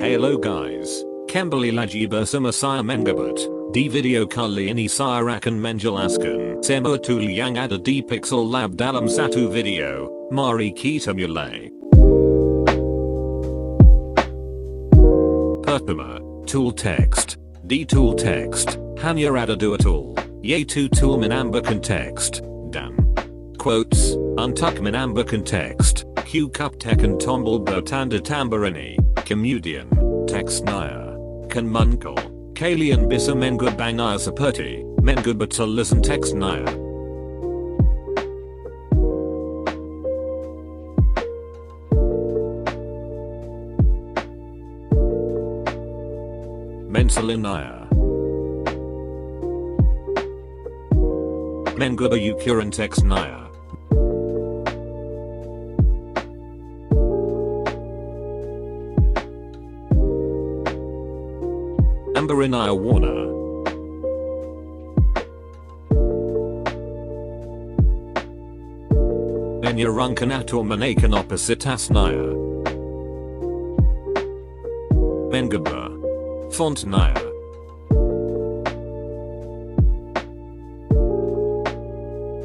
Hello guys, kembali lagi bersama saya Mengabat. Di video kali ini saya akan menjelaskan semua tool yang ada di Pixellab dalam satu video. Mari kita mulai. Pertama, tool text. Di tool text, hanya ada dua tool, yaitu tool menambahkan teks dan quotes untuk menambahkan teks. Cukup tekan tombol bertanda tambah ini, kemudian teksnya kan muncul. Kalian bisa mengubahnya seperti mengubah tulisan teksnya. Mensalinnya. Mengubah ukuran teksnya. Ambarinaya warna. Menyerangkan atau menaikkan opasitasnya. Mengubah fontnya.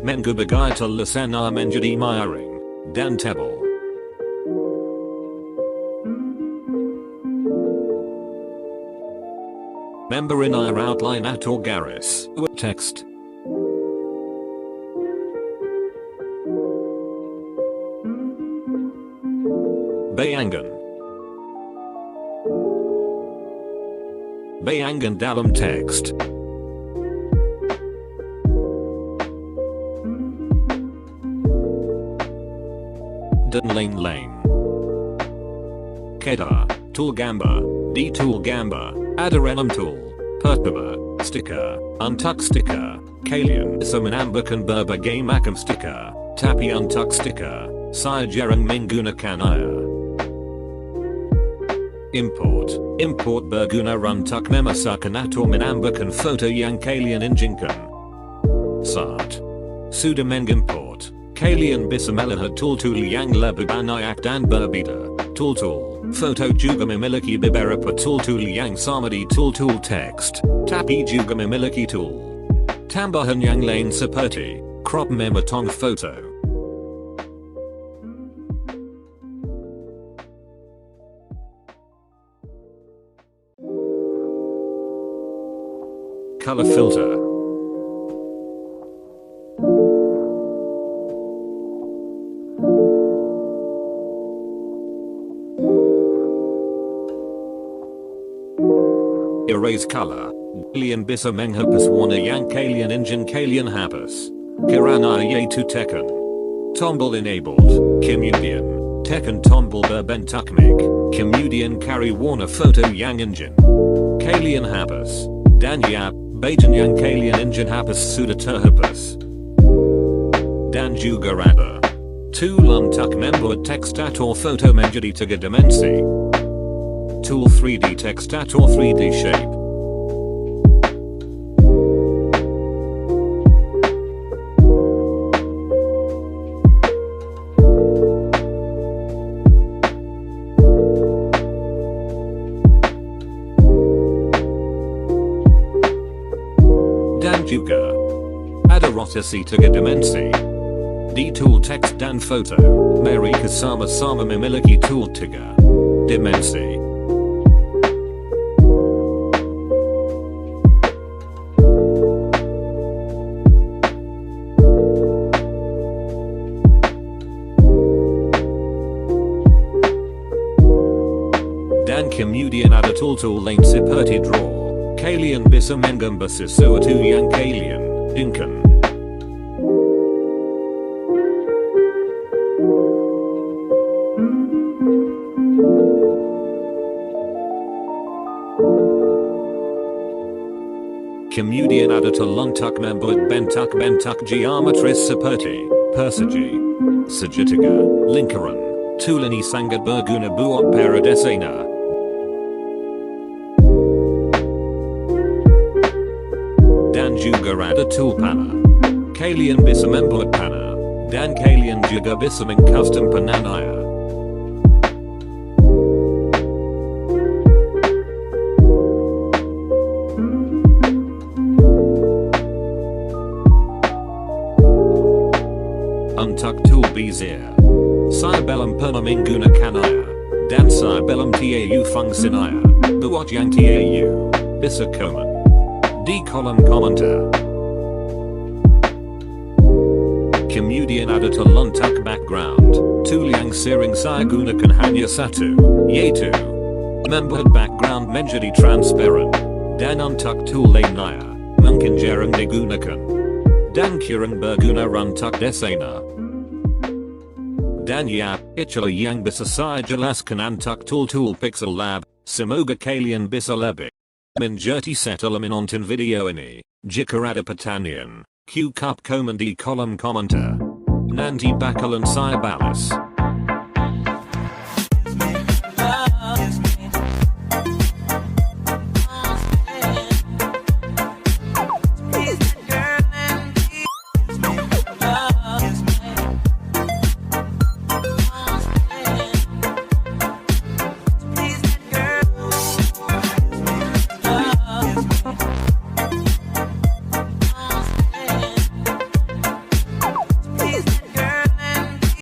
Mengubah gaya tulisannya menjadi miring dan tebal. Memberinaya outline atau garis text. Bayangan. Bayangan dalam text. Dan lain-lain. Kedua, tool gambar. Di tool gambar, ada 6 tool. Pertama, stiker. Untuk stiker, kalian bisa menambahkan berbagai macam stiker. Tapi untuk stiker, saya jarang menggunakannya. Import. Import berguna untuk memasukkan atau menambahkan foto yang kalian inginkan. Saat sudah mengimport, kalian bisa melihat tool-tool yang lebih banyak dan berbeda. Tool-tool foto juga memiliki beberapa tool-tool yang sama di tool-tool text, tapi juga memiliki tool tambahan yang lain seperti crop memotong foto. Color filter. Erase color. Kalian bisa menghapus warna yang kalian ingin kalian hapus. Karena yaitu tekan tombol enabled, kemudian tekan tombol berbentuk mic, kemudian cari warna foto yang ingin kalian hapus. Dan ya, bagian yang kalian ingin hapus sudah terhapus. Dan juga ada tool untuk membuat teks atau foto menjadi 3 dimensi. Tool 3D text atau 3D shape. Dan juga ada rotasi 3 dimensi. Di tool text dan foto, mereka sama-sama memiliki tool 3 dimensi. Dan kemudian ada tool-tool lain seperti draw. Kalian bisa menggambar sesuatu yang kalian inginkan. Kemudian ada tool untuk membuat bentuk-bentuk geometris seperti persegi, segitiga, lingkaran. Tool ini sangat berguna buat para desainer. Juga ada tool panel. Kalian bisa membuat panel, dan kalian juga bisa mengcustom panelnya. bizir. Cybellum permamingguna kanaya. Dan cybellum tau fungsinaya. Buat yang tau. Bisa komen. Di kolom komentar. Kemudian ada terletak background. Tuliang sering saya gunakan hanya satu, yaitu membuat background menjadi transparent. Dan untuk tool lainnya, mungkin jarang digunakan. Dan kurang berguna untuk desainer. Dan ya, itulah yang bisa saya jelaskan untuk tool-tool Pixellab. Semoga kalian bisa lebih mengerti setelah menonton video ini. Jika ada pertanyaan, cukup komen di kolom komentar. Nanti bakalan saya balas.